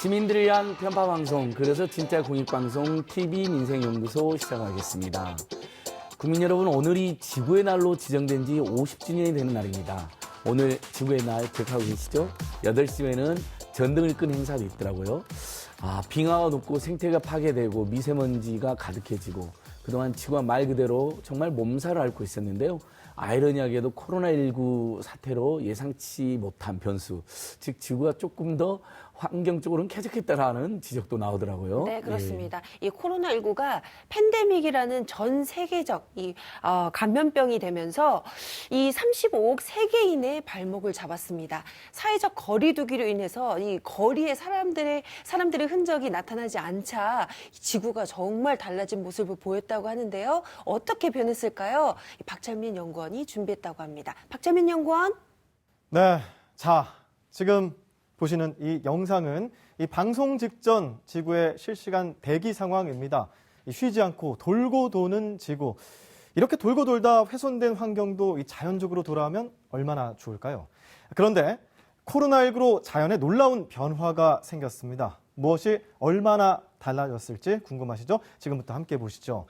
시민들을 위한 편파방송, 그래서 진짜 공익방송 TV민생연구소 시작하겠습니다. 국민 여러분, 오늘이 지구의 날로 지정된 지 50주년이 되는 날입니다. 오늘 지구의 날 기억하고 계시죠? 8시에는 전등을 끈 행사도 있더라고요. 빙하가 녹고 생태가 파괴되고 미세먼지가 가득해지고 그동안 지구가 말 그대로 정말 몸살을 앓고 있었는데요. 아이러니하게도 코로나19 사태로 예상치 못한 변수, 즉 지구가 조금 더 환경적으로는 쾌적했다라는 지적도 나오더라고요. 네, 그렇습니다. 이 코로나19가 팬데믹이라는 전 세계적 감염병이 되면서 이 35억 세계인의 발목을 잡았습니다. 사회적 거리 두기로 인해서 이 거리에 사람들의 흔적이 나타나지 않자 지구가 정말 달라진 모습을 보였다고 하는데요. 어떻게 변했을까요? 박찬민 연구원이 준비했다고 합니다. 박찬민 연구원. 네, 자, 지금 보시는 이 영상은 이 방송 직전 지구의 실시간 대기 상황입니다. 쉬지 않고 돌고 도는 지구. 이렇게 돌고 돌다 훼손된 환경도 자연적으로 돌아오면 얼마나 좋을까요? 그런데 코로나19로 자연에 놀라운 변화가 생겼습니다. 무엇이 얼마나 달라졌을지 궁금하시죠? 지금부터 함께 보시죠.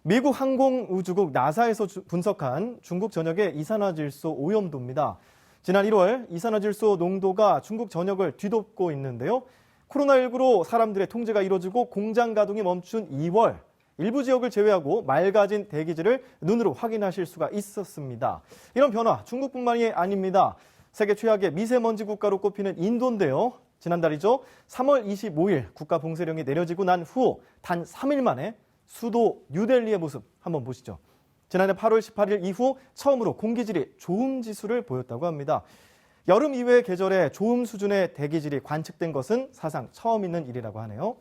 미국 항공우주국 나사에서 분석한 중국 전역의 이산화질소 오염도입니다. 지난 1월 이산화질소 농도가 중국 전역을 뒤덮고 있는데요. 코로나19로 사람들의 통제가 이루어지고 공장 가동이 멈춘 2월, 일부 지역을 제외하고 맑아진 대기질을 눈으로 확인하실 수가 있었습니다. 이런 변화 중국뿐만이 아닙니다. 세계 최악의 미세먼지 국가로 꼽히는 인도인데요. 지난달이죠. 3월 25일 국가 봉쇄령이 내려지고 난 후 단 3일 만에 수도 뉴델리의 모습 한번 보시죠. 지난해 8월 18일 이후 처음으로 공기질이 좋음 지수를 보였다고 합니다. 여름 이외의 계절에 좋음 수준의 대기질이 관측된 것은 사상 처음 있는 일이라고 하네요.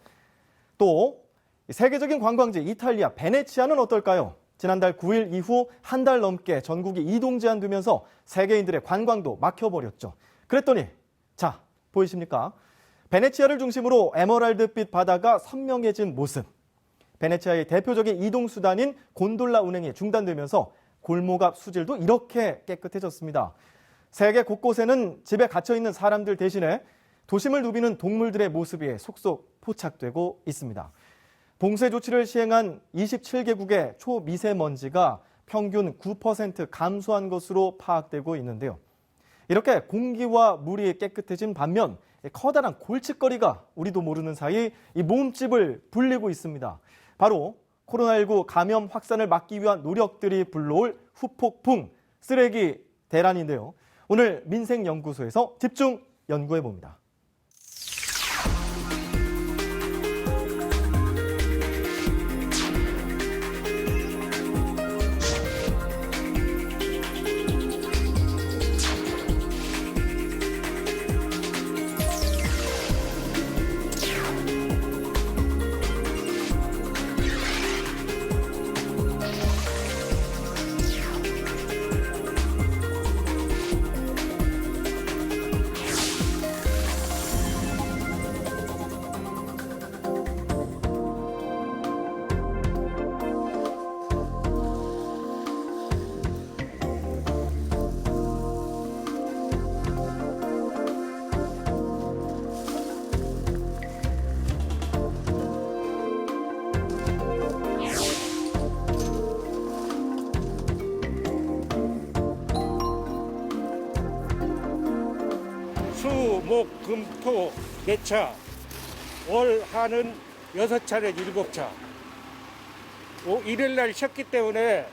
또 세계적인 관광지 이탈리아 베네치아는 어떨까요? 지난달 9일 이후 한 달 넘게 전국이 이동 제한되면서 세계인들의 관광도 막혀버렸죠. 그랬더니 자, 보이십니까? 베네치아를 중심으로 에메랄드빛 바다가 선명해진 모습. 베네치아의 대표적인 이동수단인 곤돌라 운행이 중단되면서 골목 앞 수질도 이렇게 깨끗해졌습니다. 세계 곳곳에는 집에 갇혀있는 사람들 대신에 도심을 누비는 동물들의 모습이 속속 포착되고 있습니다. 봉쇄 조치를 시행한 27개국의 초미세먼지가 평균 9% 감소한 것으로 파악되고 있는데요. 이렇게 공기와 물이 깨끗해진 반면 커다란 골칫거리가 우리도 모르는 사이 이 몸집을 불리고 있습니다. 바로 코로나19 감염 확산을 막기 위한 노력들이 불러올 후폭풍, 쓰레기 대란인데요. 오늘 민생연구소에서 집중 연구해봅니다. 수, 목, 금, 토 4차, 월, 하는 6차례 7차. 일요일날 쉬었기 때문에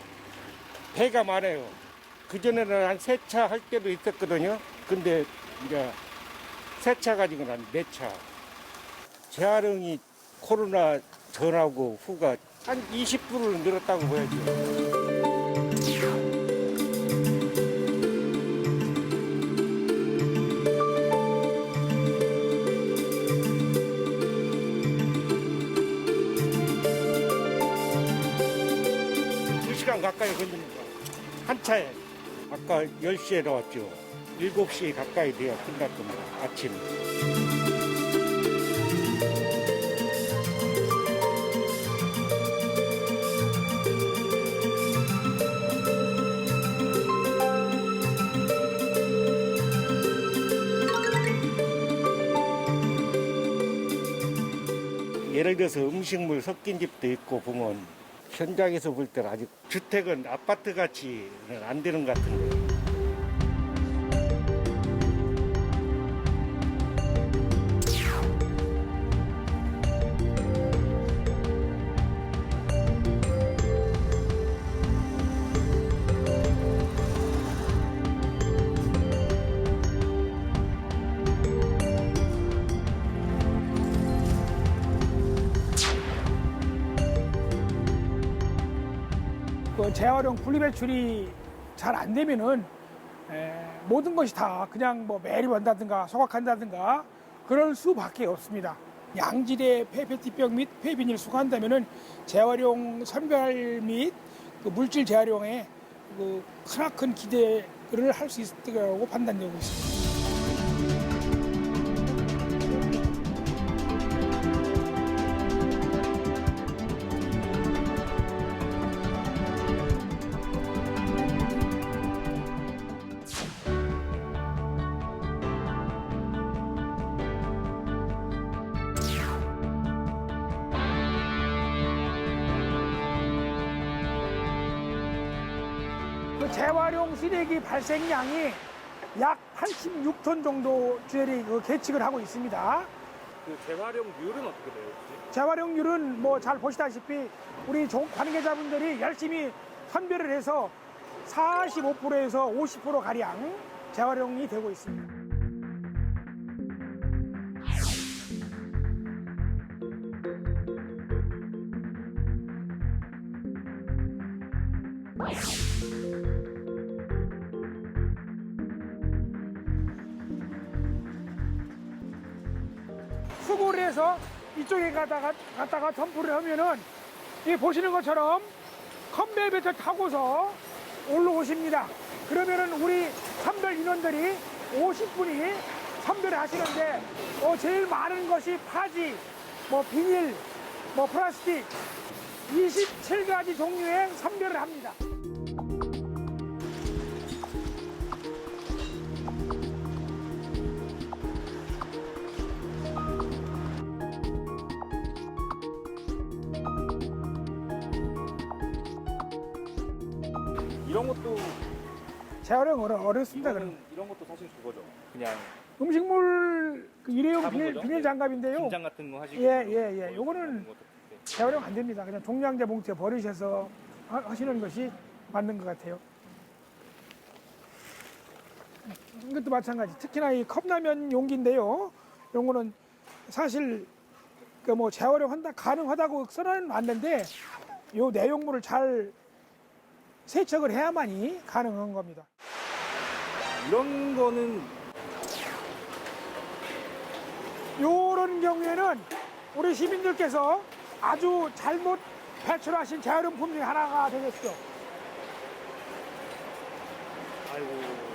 배가 많아요. 그전에는 한 3차 할 때도 있었거든요. 근데 이제 3차 가지고는 한 4차. 재활용이 코로나 전하고 후가 한 20%는 늘었다고 보여요. 가까이 걸립니다. 한 차에 아까 10시에 나왔죠. 7시 가까이 돼야 끝날 겁니다. 아침. 예를 들어서 음식물 섞인 집도 있고 보면 현장에서 볼 때는 아직 주택은 아파트 같이는 안 되는 것 같은데. 그 재활용 분리배출이 잘 안 되면은 모든 것이 다 그냥 뭐 매립한다든가 소각한다든가 그럴 수밖에 없습니다. 양질의 폐페티병 및 폐비닐 수거한다면은 재활용 선별 및 그 물질 재활용에 그 크나큰 기대를 할 수 있을 거라고 판단되고 있습니다. 그 재활용 쓰레기 발생량이 약 86톤 정도 저희들이 그 계측을 하고 있습니다. 그 재활용률은 어떻게 돼요? 혹시? 재활용률은 뭐 잘 보시다시피 우리 관계자분들이 열심히 선별을 해서 45%에서 50% 가량 재활용이 되고 있습니다. 수거를 해서 이쪽에 갖다가 덤프를 하면은 이 보시는 것처럼 컨베이어 벨트를 타고서 올라오십니다. 그러면은 우리 선별 인원들이 50분이 선별을 하시는데 제일 많은 것이 파지, 뭐 비닐, 뭐 플라스틱 27가지 종류의 선별을 합니다. 이런 것도 재활용 어렵습니다. 그럼 이런 것도 사실 그거죠. 그냥 음식물 그 일회용 잡은 거죠? 비닐 장갑인데요. 김장 같은 거 하시고 예. 요거는 그런 것도 네. 재활용 안 됩니다. 그냥 종량제 봉투에 버리셔서 하시는 것이 맞는 것 같아요. 이것도 마찬가지. 특히나 이 컵라면 용기인데요. 요거는 사실 그 뭐 재활용한다 가능하다고 써는 왔는데 요 내용물을 잘 세척을 해야만이 가능한 겁니다. 이런 거는 요런 경우에는 우리 시민들께서 아주 잘못 배출하신 재활용품 중에 하나가 되겠죠. 아이고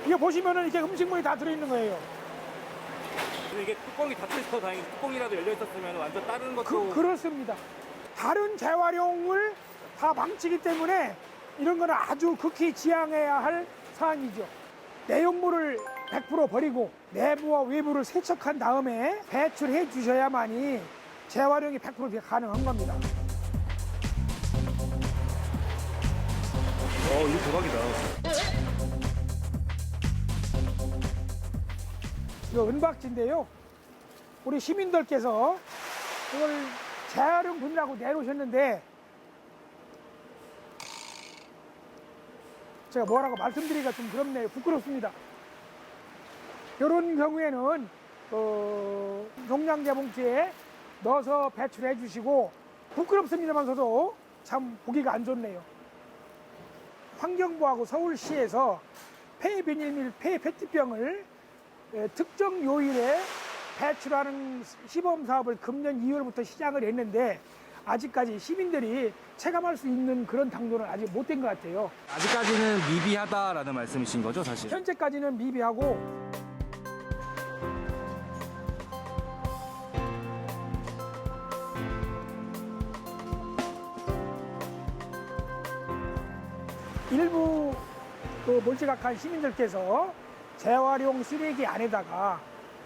이게 보시면은 이렇게 음식물이 다 들어있는 거예요. 근데 이게 뚜껑이 닫혀 있어서 다행히 뚜껑이라도 열려 있었으면 완전 다른 것도 그렇습니다. 다른 재활용을 다 망치기 때문에 이런 거는 아주 극히 지양해야 할 사항이죠. 내용물을 100% 버리고 내부와 외부를 세척한 다음에 배출해 주셔야만이 재활용이 100% 가능한 겁니다. 이거 대박이다. 이거 은박지인데요. 우리 시민들께서 이걸 재활용품이라고 내놓으셨는데 제가 뭐라고 말씀드리기가 좀 그렇네요. 부끄럽습니다. 이런 경우에는 종량제 봉투에 넣어서 배출해 주시고 부끄럽습니다만서도 참 보기가 안 좋네요. 환경부하고 서울시에서 폐비닐 및 폐페트병을 특정 요일에 배출하는 시범 사업을 금년 2월부터 시작을 했는데 아직까지 시민들이 체감할 수 있는 그런 당도는 아직 못 된 것 같아요. 아직까지는 미비하다라는 말씀이신 거죠, 사실? 현재까지는 미비하고 일부 그 몰지각한 시민들께서 재활용 쓰레기 안에다가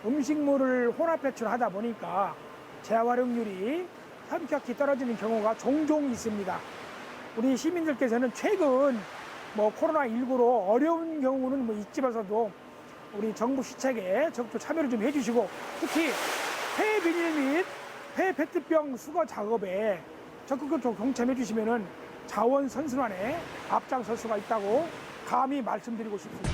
음식물을 혼합 배출하다 보니까 재활용률이 현격히 떨어지는 경우가 종종 있습니다. 우리 시민들께서는 최근 뭐 코로나19로 어려운 경우는 뭐 있지만서도 우리 정부 시책에 적극 참여를 좀 해주시고 특히 폐 비닐 및 폐 페트병 수거 작업에 적극적으로 동참해 주시면은 자원 선순환에 앞장설 수가 있다고 감히 말씀드리고 싶습니다.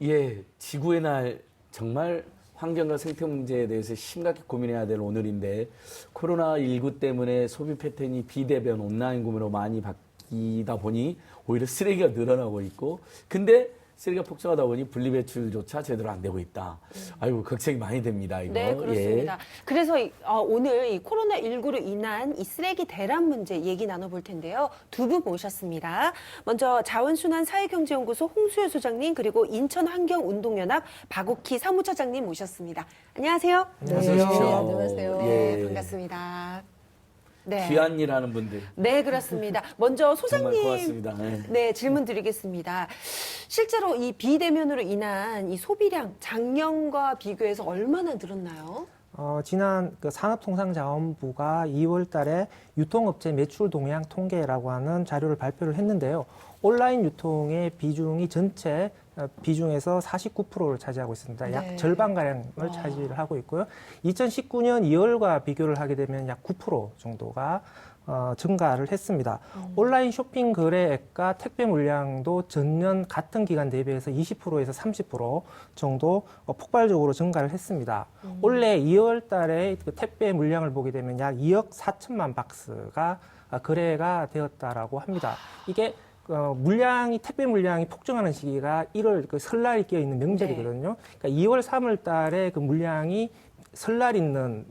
예, 지구의 날 정말 환경과 생태 문제에 대해서 심각히 고민해야 될 오늘인데 코로나19 때문에 소비 패턴이 비대면 온라인 구매로 많이 바뀌다 보니 오히려 쓰레기가 늘어나고 있고 근데 쓰레기가 폭증하다 보니 분리배출조차 제대로 안 되고 있다. 아이고 걱정이 많이 됩니다. 이거. 네, 그렇습니다. 예. 그래서 오늘 이 코로나19로 인한 이 쓰레기 대란 문제 얘기 나눠볼 텐데요. 두 분 모셨습니다. 먼저 자원순환사회경제연구소 홍수연 소장님 그리고 인천환경운동연합 박옥희 사무처장님 모셨습니다. 안녕하세요. 어서 오십시오. 안녕하세요. 네, 예. 반갑습니다. 네. 귀한 일 하는 분들 네, 그렇습니다. 먼저 정말 소장님 고맙습니다. 예. 네, 질문 드리겠습니다. 실제로 이 비대면으로 인한 이 소비량 작년과 비교해서 얼마나 늘었나요? 지난 그 산업통상자원부가 2월 달에 유통업체 매출 동향 통계라고 하는 자료를 발표를 했는데요. 온라인 유통의 비중이 전체 비중에서 49%를 차지하고 있습니다. 약 네. 절반가량을 차지를 하고 있고요. 2019년 2월과 비교를 하게 되면 약 9% 정도가 증가를 했습니다. 온라인 쇼핑 거래액과 택배 물량도 전년 같은 기간 대비해서 20%에서 30% 정도 폭발적으로 증가를 했습니다. 올해 2월 달에 그 택배 물량을 보게 되면 약 2억 4천만 박스가 거래가 되었다라고 합니다. 이게 택배 물량이 폭증하는 시기가 1월 그 설날이 끼어 있는 명절이거든요. 그러니까 2월, 3월 달에 그 물량이 설날 있는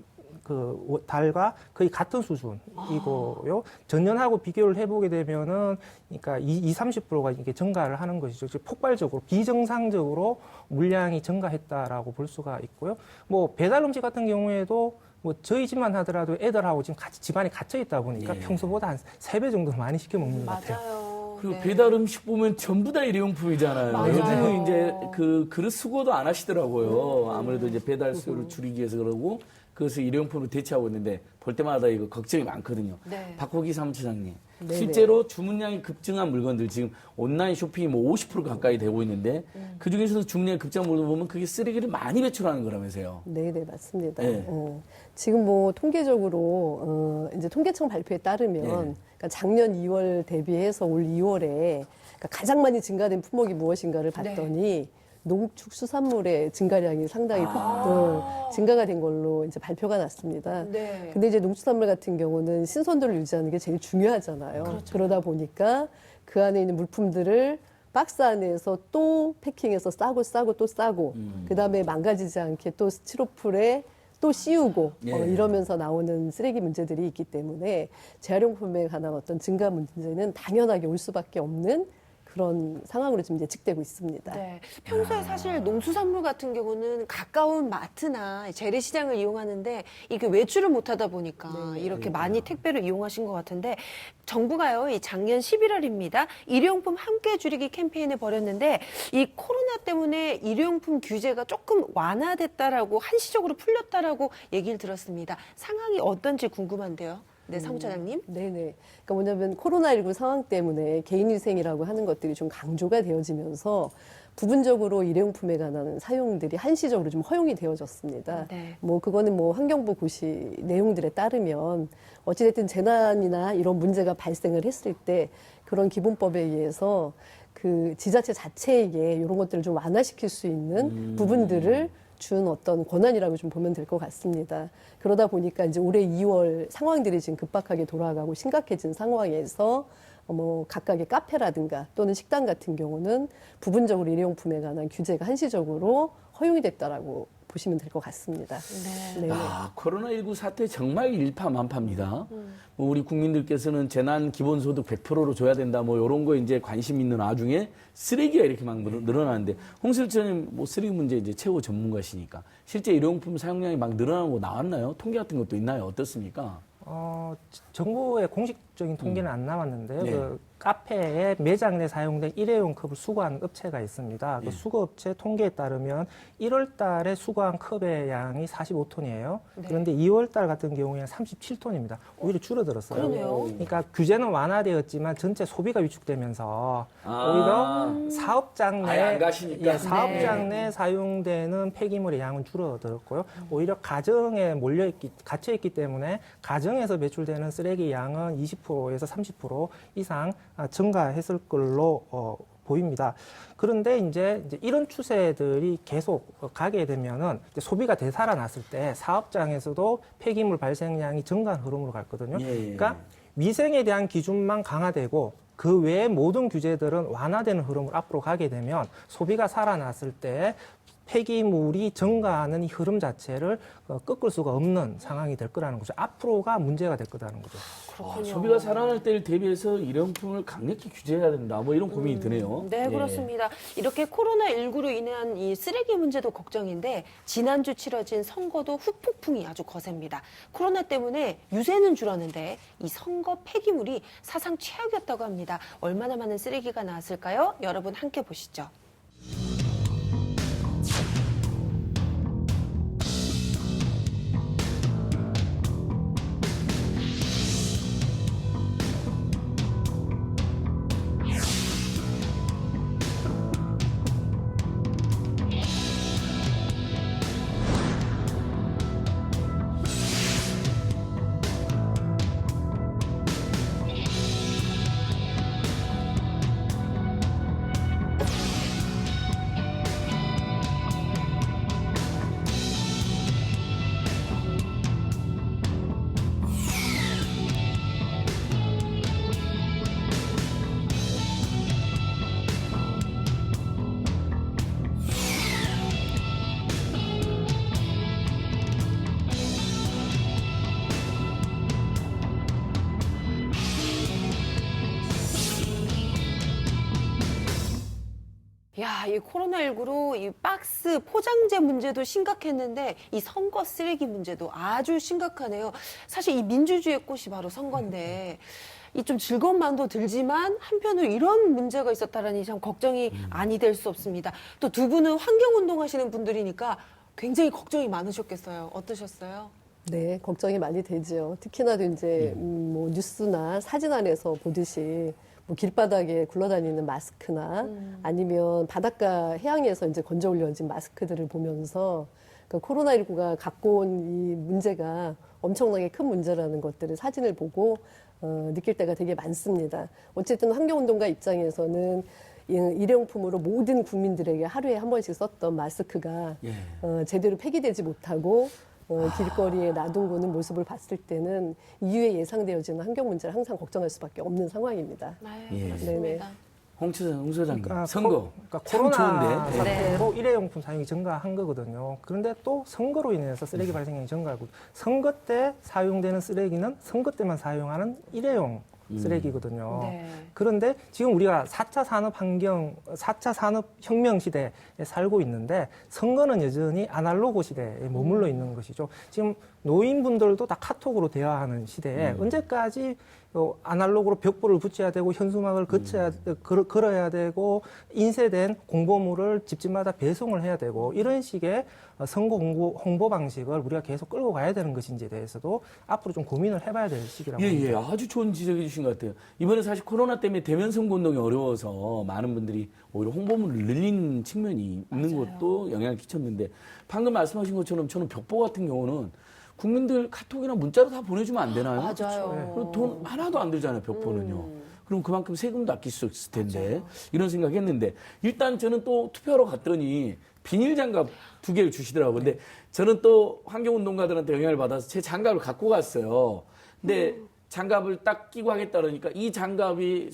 그 달과 거의 같은 수준이고요. 전년하고 비교를 해보게 되면은, 그러니까 30%가 이게 증가를 하는 것이죠. 즉 폭발적으로, 비정상적으로 물량이 증가했다라고 볼 수가 있고요. 뭐 배달 음식 같은 경우에도 뭐 저희 집만 하더라도 애들하고 지금 같이 집안에 갇혀 있다 보니까 예. 평소보다 한 3배 정도 많이 시켜 먹는 것 같아요. 맞아요. 그리고 네. 배달 음식 보면 전부 다 일회용품이잖아요. 맞아요. 요즘은 이제 그 그릇 수거도 안 하시더라고요. 아무래도 이제 배달 수요를 줄이기 위해서 그러고 그것을 일회용품으로 대체하고 있는데 볼 때마다 이거 걱정이 많거든요. 네. 박호기 사무처장님, 네네. 실제로 주문량이 급증한 물건들 지금 온라인 쇼핑이 뭐 50% 가까이 되고 있는데 그 중에서도 주문량이 급증한 물건 보면 그게 쓰레기를 많이 배출하는 거라면서요. 네, 맞습니다. 네. 지금 뭐 통계적으로 이제 통계청 발표에 따르면 그러니까 작년 2월 대비해서 올 2월에 그러니까 가장 많이 증가된 품목이 무엇인가를 봤더니 농축수산물의 증가량이 상당히 증가가 된 걸로 이제 발표가 났습니다. 네. 근데 이제 농축산물 같은 경우는 신선도를 유지하는 게 제일 중요하잖아요. 그러다 보니까 그 안에 있는 물품들을 박스 안에서 또 패킹해서 싸고 또 싸고 그다음에 망가지지 않게 또 스티로폴에 또 씌우고 예. 이러면서 나오는 쓰레기 문제들이 있기 때문에 재활용품에 관한 어떤 증가 문제는 당연하게 올 수밖에 없는 그런 상황으로 지금 예측되고 있습니다. 네. 평소에 사실 농수산물 같은 경우는 가까운 마트나 재래시장을 이용하는데 이게 외출을 못하다 보니까 이렇게 많이 택배를 이용하신 것 같은데 정부가요, 이 작년 11월입니다. 일회용품 함께 줄이기 캠페인을 벌였는데 이 코로나 때문에 일회용품 규제가 조금 완화됐다라고 한시적으로 풀렸다라고 얘기를 들었습니다. 상황이 어떤지 궁금한데요. 네, 사무처장님. 네네. 그러니까 뭐냐면 코로나19 상황 때문에 개인위생이라고 하는 것들이 좀 강조가 되어지면서 부분적으로 일회용품에 관한 사용들이 한시적으로 좀 허용이 되어졌습니다. 네. 뭐 그거는 뭐 환경부 고시 내용들에 따르면 어찌됐든 재난이나 이런 문제가 발생을 했을 때 그런 기본법에 의해서 그 지자체 자체에게 이런 것들을 좀 완화시킬 수 있는 부분들을 준 어떤 권한이라고 좀 보면 될 것 같습니다. 그러다 보니까 이제 올해 2월 상황들이 지금 급박하게 돌아가고 심각해진 상황에서 뭐 각각의 카페라든가 또는 식당 같은 경우는 부분적으로 일회용품에 관한 규제가 한시적으로 허용이 됐다라고 보시면 될 것 같습니다. 네. 네. 아, 코로나19 사태 정말 일파만파입니다. 뭐 우리 국민들께서는 재난 기본소득 100%로 줘야 된다, 뭐 이런 거 이제 관심 있는 와중에 쓰레기가 이렇게 막 늘어나는데, 홍실장님 뭐 쓰레기 문제 이제 최고 전문가시니까 실제 일회용품 사용량이 막 늘어나고 나왔나요? 통계 같은 것도 있나요? 어떻습니까? 정부의 공식적인 통계는 안 나왔는데요. 네. 그 카페에 매장 내 사용된 일회용 컵을 수거하는 업체가 있습니다. 네. 그 수거업체 통계에 따르면 1월 달에 수거한 컵의 양이 45톤이에요. 네. 그런데 2월 달 같은 경우에는 37톤입니다. 오히려 줄어들었어요. 그러네요. 그러니까 규제는 완화되었지만 전체 소비가 위축되면서 오히려 사업장 아예 안 내 가시니까. 사업장 내 사용되는 폐기물의 양은 줄어들었고요. 오히려 가정에 갇혀 있기 때문에 가정에서 배출되는 쓰레기 양은 20%에서 30% 이상 증가했을 걸로 보입니다. 그런데 이제 이런 추세들이 계속 가게 되면은 이제 소비가 되살아났을 때 사업장에서도 폐기물 발생량이 증가한 흐름으로 갔거든요. 예, 예. 그러니까 위생에 대한 기준만 강화되고 그 외의 모든 규제들은 완화되는 흐름으로 앞으로 가게 되면 소비가 살아났을 때 폐기물이 증가하는 이 흐름 자체를 꺾을 수가 없는 상황이 될 거라는 거죠. 앞으로가 문제가 될 거라는 거죠. 그렇군요. 소비가 살아날 때를 대비해서 일회용품을 강력히 규제해야 된다, 뭐 이런 고민이 드네요. 네, 예. 그렇습니다. 이렇게 코로나19로 인한 이 쓰레기 문제도 걱정인데 지난주 치러진 선거도 후폭풍이 아주 거셉니다. 코로나 때문에 유세는 줄었는데 이 선거 폐기물이 사상 최악이었다고 합니다. 얼마나 많은 쓰레기가 나왔을까요? 여러분 함께 보시죠. 야, 이 코로나19로 이 박스 포장재 문제도 심각했는데 이 선거 쓰레기 문제도 아주 심각하네요. 사실 이 민주주의의 꽃이 바로 선거인데 이 좀 즐거운 마음도 들지만 한편으로 이런 문제가 있었다라니 참 걱정이 아니 될 수 없습니다. 또 두 분은 환경운동 하시는 분들이니까 굉장히 걱정이 많으셨겠어요. 어떠셨어요? 네, 걱정이 많이 되죠. 특히나도 이제 뭐 뉴스나 사진 안에서 보듯이 뭐 길바닥에 굴러다니는 마스크나 아니면 바닷가 해양에서 이제 건져 올려진 마스크들을 보면서 그 코로나19가 갖고 온 이 문제가 엄청나게 큰 문제라는 것들을 사진을 보고 느낄 때가 되게 많습니다. 어쨌든 환경운동가 입장에서는 일회용품으로 모든 국민들에게 하루에 한 번씩 썼던 마스크가 제대로 폐기되지 못하고 길거리에 놔둔 모습을 봤을 때는 이후에 예상되어지는 환경 문제를 항상 걱정할 수밖에 없는 상황입니다. 네, 예. 그렇습니다. 홍 소장님, 그러니까 선거 참 코로나 좋은데. 사태로 일회용품 사용이 증가한 거거든요. 그런데 또 선거로 인해서 쓰레기 발생량이 증가하고 선거 때 사용되는 쓰레기는 선거 때만 사용하는 일회용 쓰레기거든요. 네. 그런데 지금 우리가 4차 산업혁명 시대에 살고 있는데 선거는 여전히 아날로그 시대에 머물러 있는 것이죠. 지금 노인분들도 다 카톡으로 대화하는 시대에 언제까지 아날로그로 벽보를 붙여야 되고 현수막을 걸어야 되고 인쇄된 공보물을 집집마다 배송을 해야 되고 이런 식의 선거 홍보 방식을 우리가 계속 끌고 가야 되는 것인지에 대해서도 앞으로 좀 고민을 해봐야 될 시기라고 봅니다. 예, 아주 좋은 지적해 주신 것 같아요. 이번에 사실 코로나 때문에 대면 선거 운동이 어려워서 많은 분들이 오히려 홍보물을 늘린 측면이 있는 것도 영향을 끼쳤는데 방금 말씀하신 것처럼 저는 벽보 같은 경우는 국민들 카톡이나 문자로 다 보내주면 안 되나요? 맞아요. 그럼 돈 하나도 안 들잖아요, 벽보는요. 그럼 그만큼 세금도 아낄 수 있을 텐데 이런 생각했는데 일단 저는 또 투표하러 갔더니 비닐 장갑 2개를 주시더라고요. 근데 저는 또 환경운동가들한테 영향을 받아서 제 장갑을 갖고 갔어요. 근데 장갑을 딱 끼고 하겠다 그러니까 이 장갑이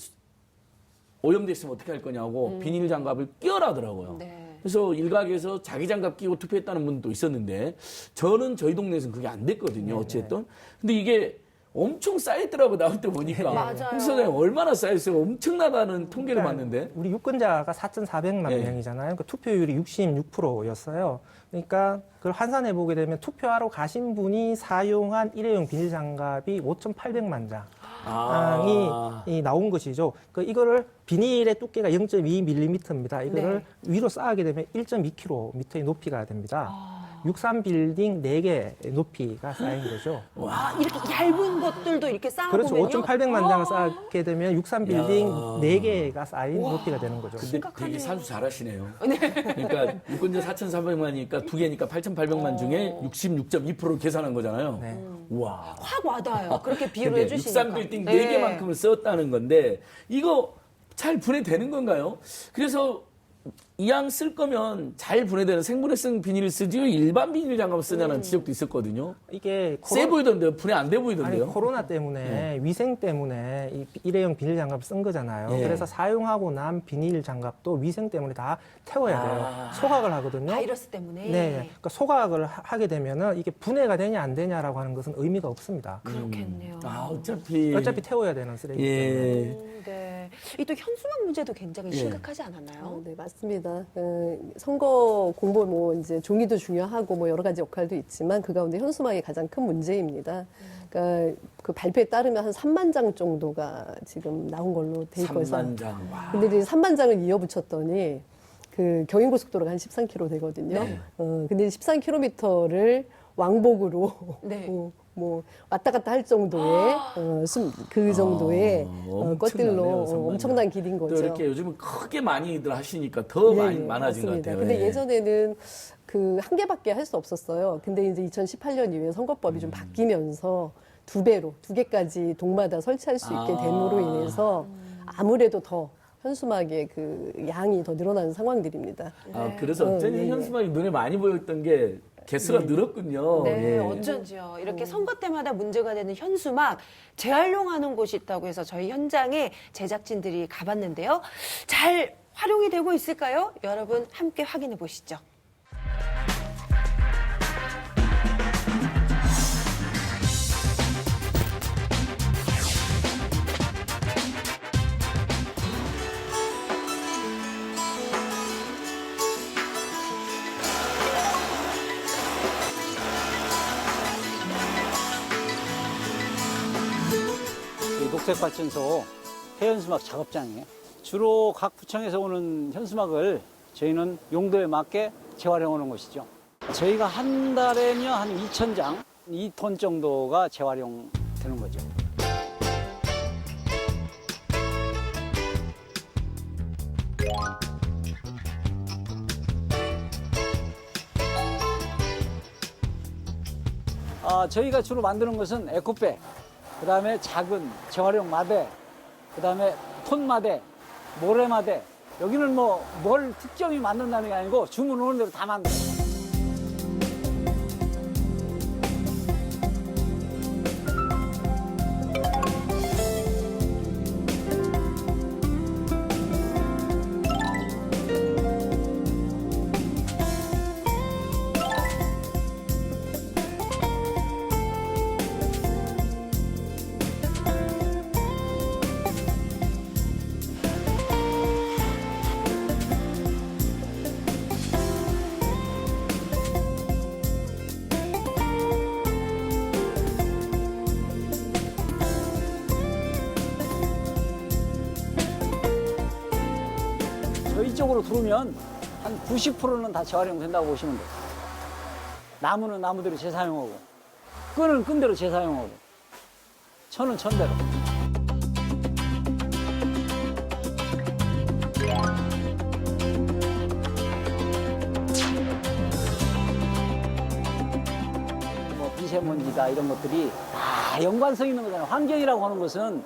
오염됐으면 어떻게 할 거냐고 비닐 장갑을 끼워라 하더라고요. 네. 그래서 일각에서 자기 장갑 끼고 투표했다는 분도 있었는데 저는 저희 동네에서는 그게 안 됐거든요. 어쨌든. 근데 이게 엄청 쌓였더라고 나올 때 보니까. 맞아요. 홍 선생님 얼마나 쌓였어요? 엄청나다는 통계를 봤는데. 우리 유권자가 4,400만 예. 명이잖아요. 그 투표율이 66%였어요. 그러니까 그걸 환산해 보게 되면 투표하러 가신 분이 사용한 일회용 비닐 장갑이 5,800만 장이 나온 것이죠. 이거를 비닐의 두께가 0.2mm입니다. 이거를 위로 쌓게 되면 1.2km의 높이가 됩니다. 63빌딩 4개 높이가 쌓인 거죠. 아, 이렇게 얇은 것들도 이렇게 그렇죠. 쌓아보면요. 5,800만 장을 쌓게 되면 63빌딩 4개가 쌓인 높이가 되는 거죠. 근데 되게 산수 잘하시네요. 그러니까 유권자 4,400만이니까 2개니까 8,800만 중에 66.2%를 계산한 거잖아요. 네. 우와. 확 와닿아요. 그렇게 비유를 근데 해주시니까. 63빌딩 4개만큼을 썼다는 건데 이거 잘 분해되는 건가요? 그래서 이왕 쓸 거면 잘 분해되는 생분해성 비닐을 쓰지 일반 비닐 장갑을 쓰냐는 지적도 있었거든요. 이게 세 보이던데요. 분해 안 돼 보이던데요. 아니 코로나 때문에 위생 때문에 이 일회용 비닐 장갑을 쓴 거잖아요. 예. 그래서 사용하고 난 비닐 장갑도 위생 때문에 다 태워야 돼요. 소각을 하거든요. 바이러스 때문에. 네, 그러니까 소각을 하게 되면은 이게 분해가 되냐 안 되냐라고 하는 것은 의미가 없습니다. 그렇겠네요. 어차피 태워야 되는 쓰레기 때문에. 예. 네. 이 또 현수막 문제도 굉장히 심각하지 않았나요? 네, 맞습니다. 선거 공보 뭐 이제 종이도 중요하고 뭐 여러 가지 역할도 있지만 그 가운데 현수막이 가장 큰 문제입니다. 그러니까 그 발표에 따르면 한 3만 장 정도가 지금 나온 걸로 돼 있고요. 3만 장. 와. 근데 이제 3만 장을 이어붙였더니 그 경인고속도로가 한 13km 되거든요. 네. 근데 13km를 왕복으로 네. 뭐 왔다 갔다 할 정도의 그 정도의 것들로 엄청나네요, 3만 장. 엄청난 길인 또 거죠. 이렇게 요즘은 크게 많이들 하시니까 더 예, 많이 예, 많아진 것 맞습니다. 같아요. 근데 예. 예전에는 그 한 개밖에 할 수 없었어요. 근데 이제 2018년 이후에 선거법이 좀 바뀌면서 2배로 2개까지 동마다 설치할 수 있게 됨으로 인해서 아무래도 더 현수막의 그 양이 더 늘어나는 상황들입니다. 그래서 어쩐지 예, 예. 현수막이 눈에 많이 보였던 게 개수가 늘었군요. 네, 예. 어쩐지요. 이렇게 선거 때마다 문제가 되는 현수막 재활용하는 곳이 있다고 해서 저희 현장에 제작진들이 가봤는데요. 잘 활용이 되고 있을까요? 여러분 함께 확인해 보시죠. 이 녹색발전소 해현수막 작업장이에요. 주로 각 구청에서 오는 현수막을 저희는 용도에 맞게 재활용하는 것이죠. 저희가 한 달에면 한 2,000장, 2톤 정도가 재활용되는 거죠. 저희가 주로 만드는 것은 에코백, 그 다음에 작은 재활용 마대, 그 다음에 톤마대, 모래마대. 여기는 뭐 뭘 특정히 만든다는 게 아니고 주문 오는 대로 다 만들어요. 저희 쪽으로 들어오면 한 90%는 다 재활용된다고 보시면 돼요. 나무는 나무대로 재사용하고, 끈은 끈대로 재사용하고, 천은 천대로. 뭐 미세먼지다 이런 것들이 다 연관성 있는 거잖아요. 환경이라고 하는 것은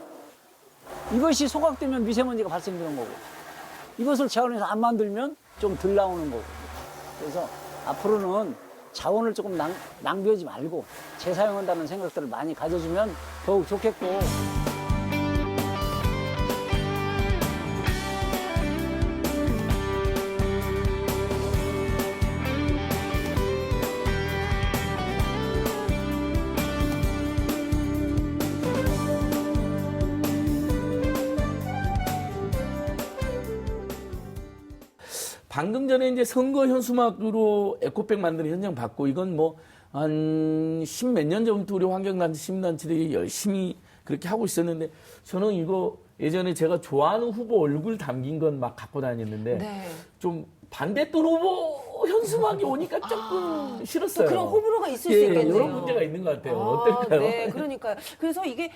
이것이 소각되면 미세먼지가 발생되는 거고, 이것을 재활용해서 안 만들면 좀 덜 나오는 거고. 그래서 앞으로는 자원을 조금 낭비하지 말고 재사용한다는 생각들을 많이 가져주면 더욱 좋겠고. 방금 전에 이제 선거 현수막으로 에코백 만드는 현장 봤고, 이건 뭐, 한 10몇 년 전부터 우리 환경단체, 시민단체들이 열심히 그렇게 하고 있었는데, 저는 이거 예전에 제가 좋아하는 후보 얼굴 담긴 건 막 갖고 다녔는데, 네. 좀 반대돈 후보 현수막이 오니까 조금 싫었어요. 그런 호불호가 있을 예, 수 있겠네요. 이런 문제가 있는 것 같아요. 어떨까요? 네, 그러니까요. 그래서 이게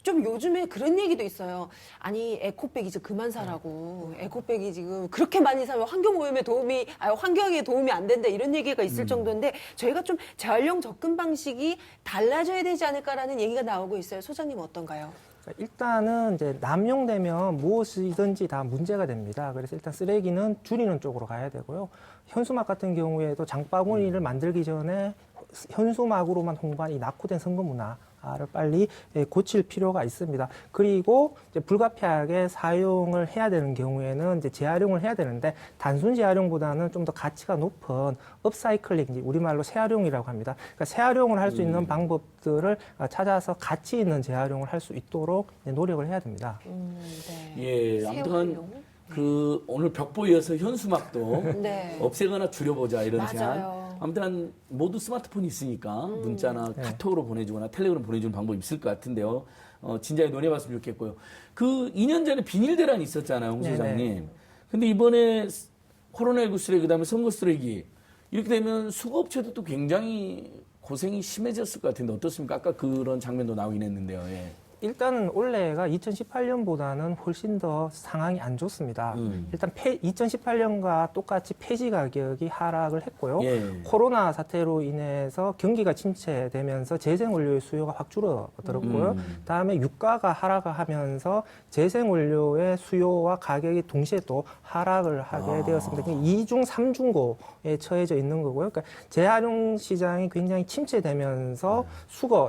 좀 요즘에 그런 얘기도 있어요. 아니, 에코백 이제 그만 사라고. 에코백이 지금 그렇게 많이 사면 환경에 도움이 안 된다. 이런 얘기가 있을 정도인데 저희가 좀 재활용 접근 방식이 달라져야 되지 않을까라는 얘기가 나오고 있어요. 소장님 어떤가요? 그러니까 일단은 이제 남용되면 무엇이든지 다 문제가 됩니다. 그래서 일단 쓰레기는 줄이는 쪽으로 가야 되고요. 현수막 같은 경우에도 장바구니를 만들기 전에 현수막으로만 홍보한 이 낙후된 선거 문화를 빨리 고칠 필요가 있습니다. 그리고 이제 불가피하게 사용을 해야 되는 경우에는 이제 재활용을 해야 되는데 단순 재활용보다는 좀 더 가치가 높은 업사이클링, 우리말로 재활용이라고 합니다. 그러니까 재활용을 할 수 있는 방법들을 찾아서 가치 있는 재활용을 할 수 있도록 노력을 해야 됩니다. 네. 예, 아무튼 오늘 벽보이어서 현수막도 네. 없애거나 줄여보자 이런 맞아요. 제안. 아무튼 모두 스마트폰이 있으니까 문자나 카톡으로 보내주거나 텔레그램 보내주는 방법이 있을 것 같은데요. 진작에 논의해봤으면 좋겠고요. 그 2년 전에 비닐 대란이 있었잖아요, 홍 소장님. 근데 이번에 코로나19 쓰레기, 그다음에 선거 쓰레기 이렇게 되면 수거업체도 또 굉장히 고생이 심해졌을 것 같은데 어떻습니까? 아까 그런 장면도 나오긴 했는데요. 예. 일단은 올해가 2018년보다는 훨씬 더 상황이 안 좋습니다. 일단 2018년과 똑같이 폐지 가격이 하락을 했고요. 예. 코로나 사태로 인해서 경기가 침체되면서 재생원료의 수요가 확 줄어들었고요. 다음에 유가가 하락하면서 재생원료의 수요와 가격이 동시에 또 하락을 하게 되었습니다. 이중 삼중고에 처해져 있는 거고요. 그러니까 재활용 시장이 굉장히 침체되면서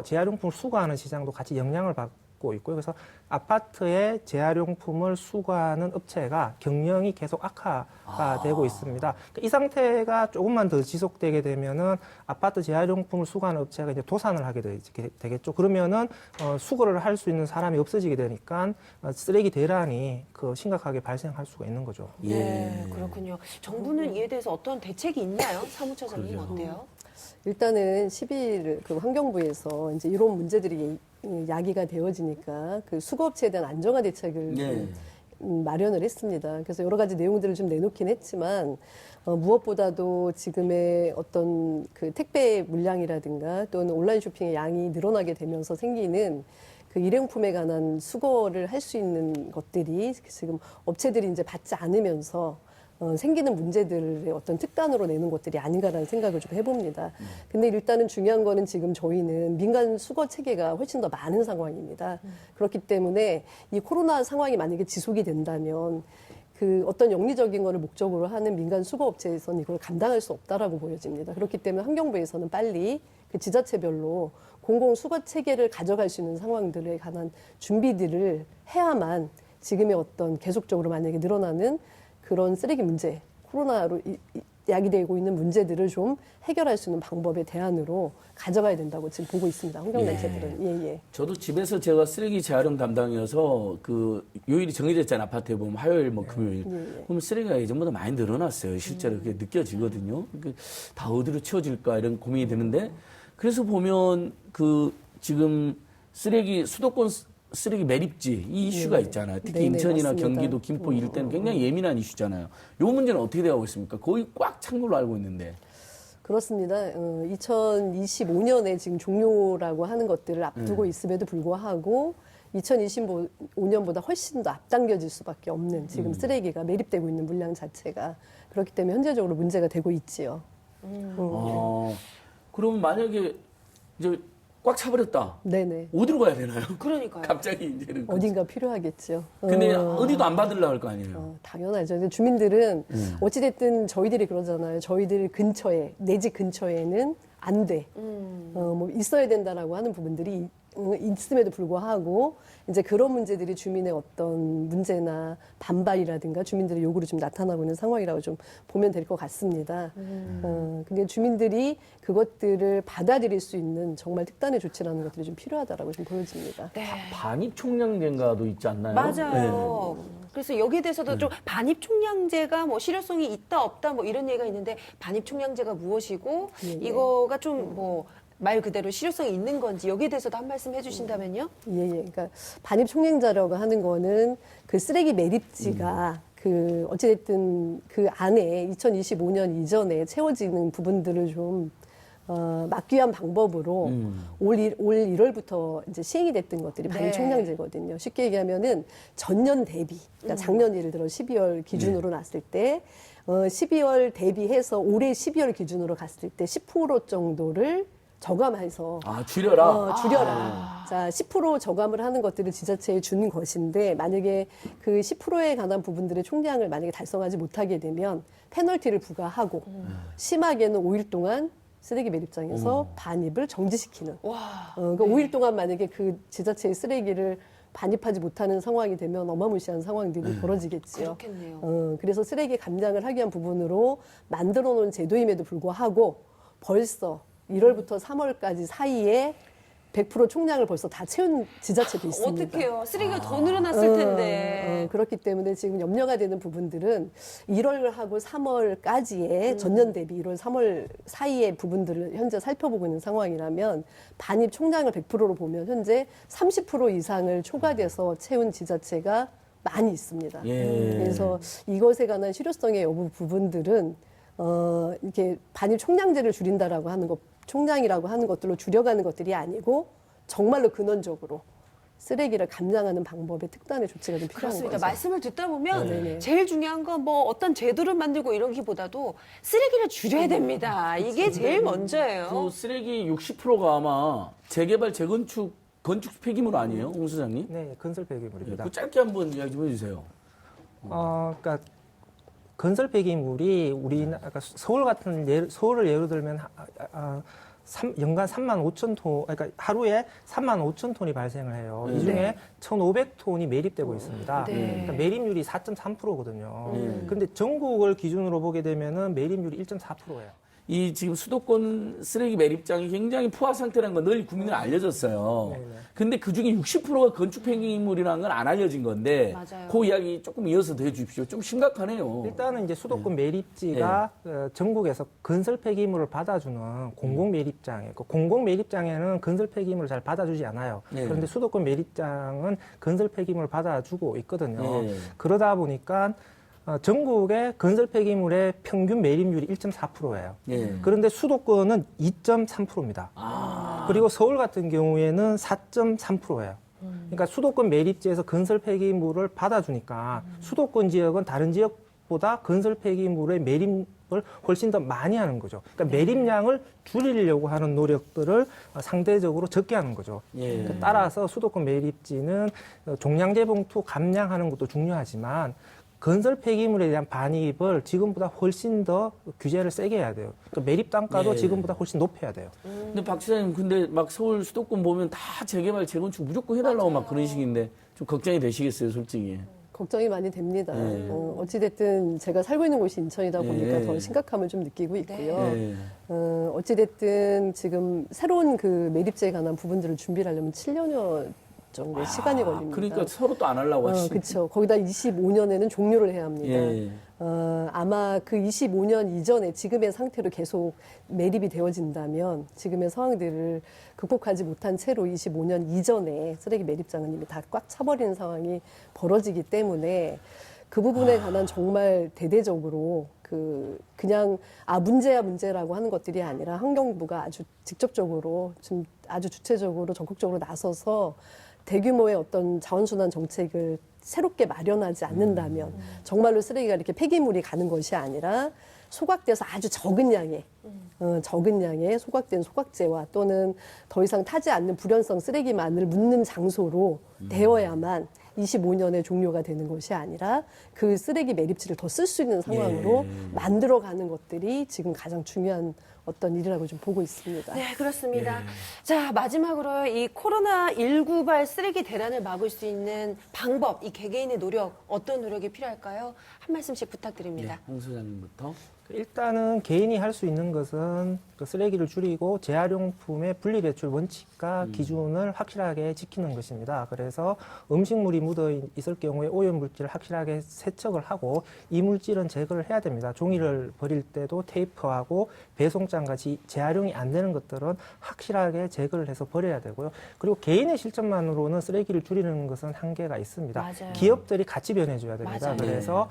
재활용품을 수거하는 시장도 같이 영향을 받고 있고요. 그래서 아파트에 재활용품을 수거하는 업체가 경영이 계속 악화가 되고 있습니다. 그러니까 이 상태가 조금만 더 지속되게 되면은 아파트 재활용품을 수거하는 업체가 이제 도산을 하게 되겠죠. 그러면은 수거를 할 수 있는 사람이 없어지게 되니까 쓰레기 대란이 심각하게 발생할 수가 있는 거죠. 네, 그렇군요. 정부는 이에 대해서 어떤 대책이 있나요? 사무처장님 어때요? 일단은 12일 그 환경부에서 이제 이런 문제들이 야기가 되어지니까 그 수거업체에 대한 안정화 대책을 마련을 했습니다. 그래서 여러 가지 내용들을 좀 내놓긴 했지만 무엇보다도 지금의 어떤 그 택배 물량이라든가 또는 온라인 쇼핑의 양이 늘어나게 되면서 생기는 그 일회용품에 관한 수거를 할 수 있는 것들이 지금 업체들이 이제 받지 않으면서 생기는 문제들의 어떤 특단으로 내는 것들이 아닌가라는 생각을 좀 해봅니다. 근데 일단은 중요한 거는 지금 저희는 민간 수거 체계가 훨씬 더 많은 상황입니다. 그렇기 때문에 이 코로나 상황이 만약에 지속이 된다면 그 어떤 영리적인 거를 목적으로 하는 민간 수거업체에서는 이걸 감당할 수 없다라고 보여집니다. 그렇기 때문에 환경부에서는 빨리 그 지자체별로 공공 수거 체계를 가져갈 수 있는 상황들에 관한 준비들을 해야만 지금의 어떤 계속적으로 만약에 늘어나는 그런 쓰레기 문제, 코로나로 야기되고 있는 문제들을 좀 해결할 수 있는 방법의 대안으로 가져가야 된다고 지금 보고 있습니다. 환경단체들은. 예. 저도 집에서 제가 쓰레기 재활용 담당이어서 그 요일이 정해졌잖아요. 아파트에 보면 화요일, 금요일. 그러면 쓰레기가 예전보다 많이 늘어났어요. 실제로 그게 느껴지거든요. 다 어디로 치워질까 이런 고민이 드는데 그래서 보면 지금 수도권 쓰레기 매립지 이 이슈가 있잖아요. 특히 인천이나 맞습니다. 경기도, 김포 이럴 때는 굉장히 예민한 이슈잖아요. 이 문제는 어떻게 되고 있습니까? 거의 꽉 찬 걸로 알고 있는데. 그렇습니다. 2025년에 지금 종료라고 하는 것들을 앞두고 있음에도 불구하고 2025년보다 훨씬 더 앞당겨질 수밖에 없는 지금 쓰레기가 매립되고 있는 물량 자체가 그렇기 때문에 현재적으로 문제가 되고 있지요. 그럼 만약에 이제 꽉 차버렸다. 네네. 어디로 가야 되나요? 그러니까요. 갑자기 이제는. 어딘가 필요하겠죠. 근데 어디도 안 받으려고 할 거 아니에요. 당연하죠. 근데 주민들은 어찌됐든 저희들이 그러잖아요. 저희들 근처에, 내 집 근처에는 안 돼. 뭐 있어야 된다라고 하는 부분들이 있음에도 불구하고 이제 그런 문제들이 주민의 어떤 문제나 반발이라든가 주민들의 요구로 좀 나타나고 있는 상황이라고 좀 보면 될 것 같습니다. 근데 주민들이 그것들을 받아들일 수 있는 정말 특단의 조치라는 것들이 좀 필요하다라고 좀 보여집니다. 네. 반입 총량제인가도 있지 않나요? 맞아요. 네. 그래서 여기에 대해서도 좀 반입 총량제가 뭐 실효성이 있다 없다 뭐 이런 얘기가 있는데 반입 총량제가 무엇이고 예, 예. 이거가 좀 뭐 말 그대로 실효성이 있는 건지 여기에 대해서도 한 말씀 해주신다면요. 예, 예. 그러니까 반입 총량자라고 하는 거는 그 쓰레기 매립지가 그 어찌됐든 그 안에 2025년 이전에 채워지는 부분들을 좀 막기 위한 방법으로 올 1월부터 이제 시행이 됐던 것들이 반입 네. 총량제거든요. 쉽게 얘기하면은 전년 대비, 그러니까 작년 예를 들어 12월 기준으로 났을 때 12월 대비해서 올해 12월 기준으로 갔을 때 10% 정도를 저감해서 줄여라. 줄여라. 자, 10% 저감을 하는 것들을 지자체에 준 것인데 만약에 그 10%에 관한 부분들의 총량을 만약에 달성하지 못하게 되면 페널티를 부과하고 심하게는 5일 동안 쓰레기 매립장에서 반입을 정지시키는. 와. 그러니까 5일 동안 만약에 그 지자체의 쓰레기를 반입하지 못하는 상황이 되면 어마무시한 상황들이 벌어지겠지요. 그렇겠네요. 그래서 쓰레기 감량을 하기 위한 부분으로 만들어 놓은 제도임에도 불구하고 벌써 1월부터 3월까지 사이에 100% 총량을 벌써 다 채운 지자체도 있습니다. 어떡해요. 쓰레기가 더 늘어났을 텐데. 그렇기 때문에 지금 염려가 되는 부분들은 1월하고 3월까지의 전년 대비 1월, 3월 사이의 부분들을 현재 살펴보고 있는 상황이라면 반입 총량을 100%로 보면 현재 30% 이상을 초과돼서 채운 지자체가 많이 있습니다. 예. 그래서 이것에 관한 실효성의 여부 부분들은 이렇게 반입 총량제를 줄인다라고 하는 것, 총량이라고 하는 것들로 줄여가는 것들이 아니고 정말로 근원적으로 쓰레기를 감량하는 방법의 특단의 조치가 좀 필요한 그렇습니다. 거죠. 말씀을 듣다 보면 네네. 제일 중요한 건 뭐 어떤 제도를 만들고 이러기보다도 쓰레기를 줄여야 됩니다. 이게 제일 먼저예요. 그 쓰레기 60%가 아마 재개발, 재건축, 건축 폐기물 아니에요, 홍 소장님? 네, 건설 폐기물입니다. 그 짧게 한번 이야기 좀 해주세요. 그러니까 건설 폐기물이 그러니까 서울을 예로 들면 연간 3만 5천 톤, 그러니까 하루에 3만 5천 톤이 발생을 해요. 이 중에 1,500톤이 매립되고 있습니다. 네. 그러니까 매립률이 4.3%거든요. 그런데 전국을 기준으로 보게 되면은 매립률이 1.4%예요. 이 지금 수도권 쓰레기 매립장이 굉장히 포화 상태라는 건 늘 국민들 알려졌어요. 네네. 근데 그 중에 60%가 건축 폐기물이라는 건 안 알려진 건데, 맞아요. 그 이야기 조금 이어서 더 해주십시오. 좀 심각하네요. 일단은 이제 수도권 매립지가 전국에서 건설 폐기물을 받아주는 공공 매립장에, 그 공공 매립장에는 건설 폐기물을 잘 받아주지 않아요. 네. 그런데 수도권 매립장은 건설 폐기물을 받아주고 있거든요. 네. 그러다 보니까 전국의 건설 폐기물의 평균 매립률이 1.4%예요. 예. 그런데 수도권은 2.3%입니다. 그리고 서울 같은 경우에는 4.3%예요. 그러니까 수도권 매립지에서 건설 폐기물을 받아주니까 수도권 지역은 다른 지역보다 건설 폐기물의 매립을 훨씬 더 많이 하는 거죠. 그러니까 매립량을 줄이려고 하는 노력들을 상대적으로 적게 하는 거죠. 예. 그러니까 따라서 수도권 매립지는 종량제 봉투 감량하는 것도 중요하지만 건설 폐기물에 대한 반입을 지금보다 훨씬 더 규제를 세게 해야 돼요. 그러니까 매립 단가도 예. 지금보다 훨씬 높여야 돼요. 근데 박 시장님, 근데 막 서울 수도권 보면 다 재개발, 재건축 무조건 해달라고 막 그런 식인데 좀 걱정이 되시겠어요, 솔직히. 걱정이 많이 됩니다. 네. 어찌됐든 제가 살고 있는 곳이 인천이다 보니까 네. 더 심각함을 좀 느끼고 있고요. 예. 어찌됐든 지금 새로운 그 매립제에 관한 부분들을 준비를 하려면 7년여 정도의 시간이 걸립니다. 그러니까 서로 또 안 하려고 하시죠. 그렇죠. 거기다 25년에는 종료를 해야 합니다. 예. 아마 그 25년 이전에 지금의 상태로 계속 매립이 되어진다면 지금의 상황들을 극복하지 못한 채로 25년 이전에 쓰레기 매립장은 이미 다 꽉 차버리는 상황이 벌어지기 때문에 그 부분에 관한 정말 대대적으로 그냥 문제라고 하는 것들이 아니라 환경부가 아주 직접적으로 좀 아주 주체적으로 적극적으로 나서서 대규모의 어떤 자원순환 정책을 새롭게 마련하지 않는다면 정말로 쓰레기가 이렇게 폐기물이 가는 것이 아니라 소각돼서 아주 적은 양의 소각된 소각재와 또는 더 이상 타지 않는 불연성 쓰레기만을 묻는 장소로 되어야만 25년에 종료가 되는 것이 아니라 그 쓰레기 매립지를 더 쓸 수 있는 상황으로 예. 만들어가는 것들이 지금 가장 중요한 어떤 일이라고 좀 보고 있습니다. 네, 그렇습니다. 자, 마지막으로 이 코로나19발 쓰레기 대란을 막을 수 있는 방법, 이 개개인의 노력, 어떤 노력이 필요할까요? 한 말씀씩 부탁드립니다. 홍 소장님부터. 일단은 개인이 할 수 있는 것은 그 쓰레기를 줄이고 재활용품의 분리배출 원칙과 기준을 확실하게 지키는 것입니다. 그래서 음식물이 묻어 있을 경우에 오염물질을 확실하게 세척을 하고 이 물질은 제거를 해야 됩니다. 종이를 버릴 때도 테이프하고 배송장 같이 재활용이 안 되는 것들은 확실하게 제거를 해서 버려야 되고요. 그리고 개인의 실천만으로는 쓰레기를 줄이는 것은 한계가 있습니다. 맞아요. 기업들이 같이 변해줘야 됩니다. 맞아요. 그래서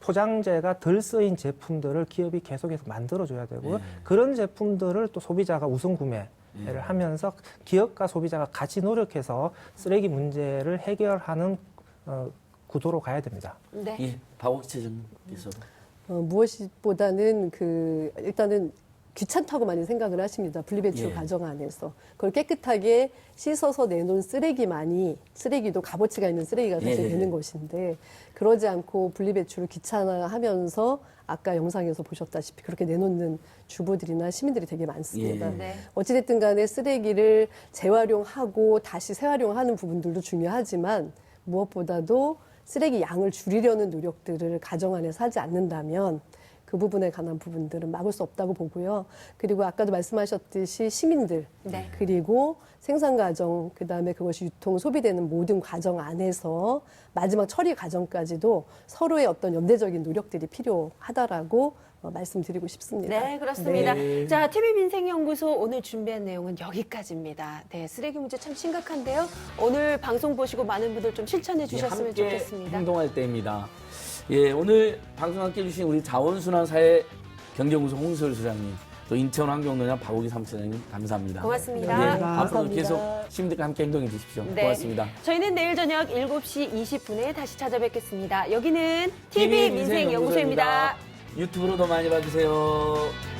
포장재가 덜 쓰인 제품들을 기업이 계속해서 만들어줘야 되고요. 그런 제품들을 또 소비자가 우선 구매를 하면서 기업과 소비자가 같이 노력해서 쓰레기 문제를 해결하는 구도로 가야 됩니다. 네. 예, 박옥 차장님께서도. 무엇보다는 일단은 귀찮다고 많이 생각을 하십니다. 분리배출 예. 과정 안에서. 그걸 깨끗하게 씻어서 내놓은 쓰레기도 값어치가 있는 쓰레기가 사실 예. 되는 것인데, 그러지 않고 분리배출을 귀찮아하면서 아까 영상에서 보셨다시피 그렇게 내놓는 주부들이나 시민들이 되게 많습니다. 예. 네. 어찌됐든 간에 쓰레기를 재활용하고 다시 재활용하는 부분들도 중요하지만, 무엇보다도 쓰레기 양을 줄이려는 노력들을 가정 안에서 하지 않는다면 그 부분에 관한 부분들은 막을 수 없다고 보고요. 그리고 아까도 말씀하셨듯이 시민들, 네. 그리고 생산 과정, 그다음에 그것이 유통, 소비되는 모든 과정 안에서 마지막 처리 과정까지도 서로의 어떤 연대적인 노력들이 필요하다라고 말씀드리고 싶습니다. 네, 그렇습니다. 네. 자, TV민생연구소 오늘 준비한 내용은 여기까지입니다. 네, 쓰레기 문제 참 심각한데요. 오늘 방송 보시고 많은 분들 좀 실천해 주셨으면 함께 좋겠습니다. 행동할 때입니다. 예, 오늘 방송 함께 해주신 우리 자원순환사회 경제연구소 홍소율 소장님, 또 인천환경노장 박우기 사무처장님 감사합니다. 고맙습니다. 예, 네, 앞으로 감사합니다. 계속 시민들과 함께 행동해 주십시오. 네. 고맙습니다. 저희는 내일 저녁 7시 20분에 다시 찾아뵙겠습니다. 여기는 TV TV민생연구소입니다. 유튜브로도 많이 봐주세요.